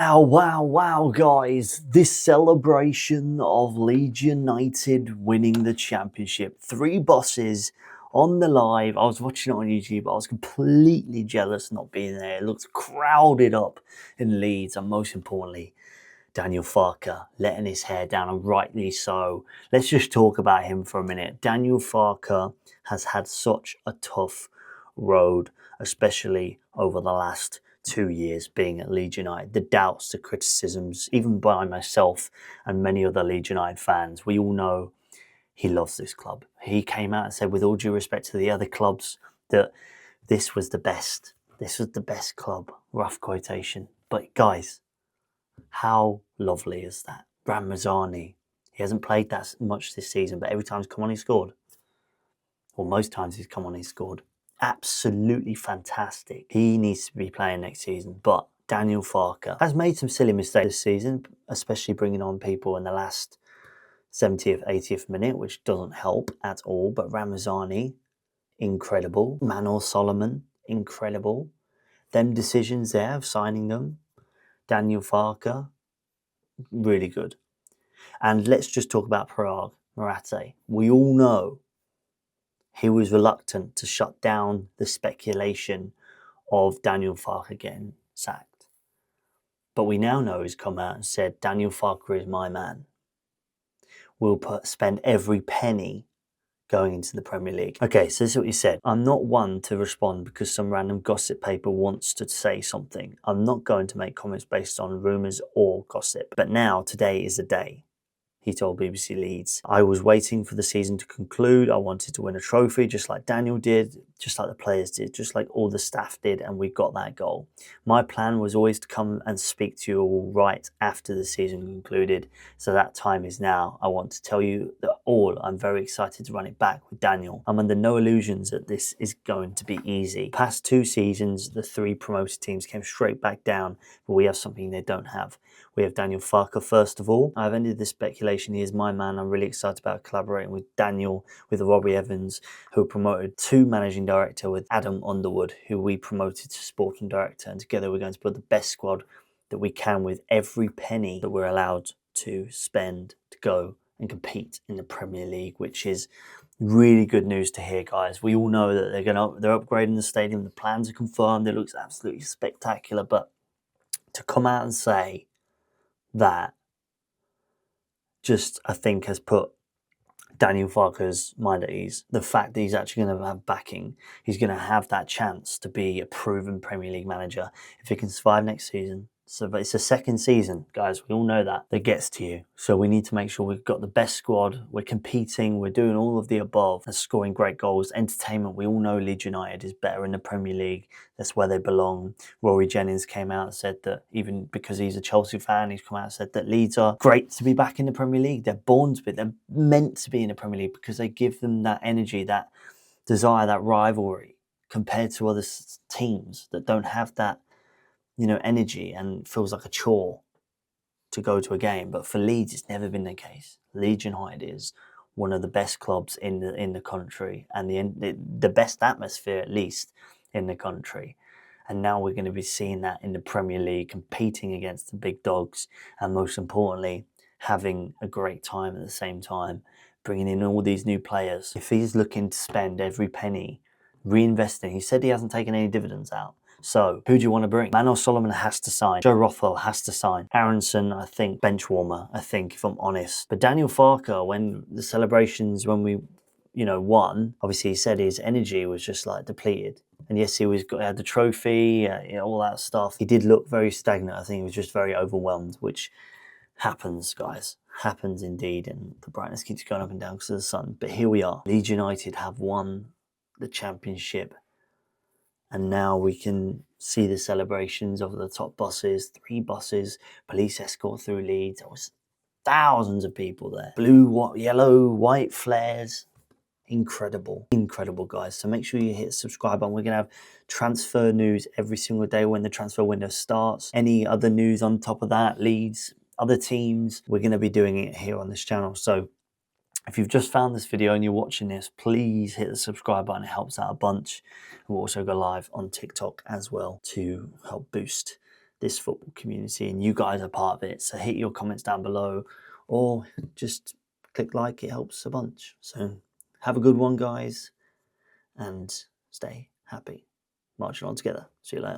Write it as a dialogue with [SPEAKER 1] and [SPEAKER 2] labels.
[SPEAKER 1] Wow, wow, wow, guys. This celebration of Leeds United winning the championship. Three bosses on the live. I was watching it on YouTube. I was completely jealous not being there. It looked crowded up in Leeds. And most importantly, Daniel Farke letting his hair down, and rightly so. Let's just talk about him for a minute. Daniel Farke has had such a tough road, especially over the last 2 years being at Leeds United. The doubts, the criticisms, even by myself and many other Leeds United fans, we all know he loves this club. He came out and said, with all due respect to the other clubs, that this was the best. This was the best club. Rough quotation. But guys, how lovely is that? Ramazani, he hasn't played that much this season, but every time he's come on, he scored. Or most times he's come on, he scored. Absolutely fantastic. He needs to be playing next season, but Daniel Farke has made some silly mistakes this season, especially bringing on people in the last 70th, 80th minute, which doesn't help at all. But Ramazani, incredible. Manor Solomon, incredible. Them decisions there of signing them. Daniel Farke, really good. And let's just talk about Parag Morate. We all know he was reluctant to shut down the speculation of Daniel Farke getting sacked. But we now know he's come out and said, Daniel Farke is my man. We'll spend every penny going into the Premier League. Okay, so this is what he said. I'm not one to respond because some random gossip paper wants to say something. I'm not going to make comments based on rumours or gossip. But now, today is the day. He told BBC Leeds. I was waiting for the season to conclude. I wanted to win a trophy just like Daniel did, just like the players did, just like all the staff did, and we got that goal. My plan was always to come and speak to you all right after the season concluded, so that time is now. I want to tell you that I'm very excited to run it back with Daniel. I'm under no illusions that this is going to be easy. Past 2 seasons, the 3 promoted teams came straight back down, but we have something they don't have. We have Daniel Farke first of all. I've ended this speculation. He is my man. I'm really excited about collaborating with Daniel, with Robbie Evans, who promoted to managing director, with Adam Underwood, who we promoted to sporting director. And together we're going to build the best squad that we can with every penny that we're allowed to spend to go and compete in the Premier League, which is really good news to hear, guys. We all know that they're upgrading the stadium. The plans are confirmed. It looks absolutely spectacular. But to come out and say that just, I think, has put Daniel Farke's mind at ease. The fact that he's actually going to have backing, he's going to have that chance to be a proven Premier League manager if he can survive next season. So, but it's a second season, guys. We all know that gets to you. So we need to make sure we've got the best squad. We're competing. We're doing all of the above and scoring great goals. Entertainment. We all know Leeds United is better in the Premier League. That's where they belong. Rory Jennings came out and said that, even because he's a Chelsea fan, he's come out and said that Leeds are great to be back in the Premier League. They're born to be. They're meant to be in the Premier League because they give them that energy, that desire, that rivalry compared to other teams that don't have that, energy, and feels like a chore to go to a game. But for Leeds, it's never been the case. Leeds United is one of the best clubs in the country, and the best atmosphere, at least, in the country. And now we're going to be seeing that in the Premier League, competing against the big dogs, and most importantly, having a great time at the same time, bringing in all these new players. If he's looking to spend every penny, reinvesting, he said he hasn't taken any dividends out. So, who do you want to bring? Manor Solomon has to sign. Joe Rothwell has to sign. Aronson, I think, bench warmer, if I'm honest. But Daniel Farke, when the celebrations, when we, won, obviously he said his energy was just like depleted. And yes, he had the trophy, all that stuff. He did look very stagnant. I think he was just very overwhelmed, which happens, guys. Happens indeed. And the brightness keeps going up and down because of the sun. But here we are. Leeds United have won the championship. And now we can see the celebrations of the top bosses, 3 buses, police escort through Leeds. There was thousands of people there. Blue, yellow, white flares. Incredible, guys. So make sure you hit the subscribe button. We're going to have transfer news every single day when the transfer window starts. Any other news on top of that, Leeds, other teams, we're going to be doing it here on this channel. So if you've just found this video and you're watching this, please hit the subscribe button. It helps out a bunch. We'll also go live on TikTok as well to help boost this football community, and you guys are part of it. So hit your comments down below, or just click like, it helps a bunch. So have a good one, guys, and stay happy. Marching on together. See you later.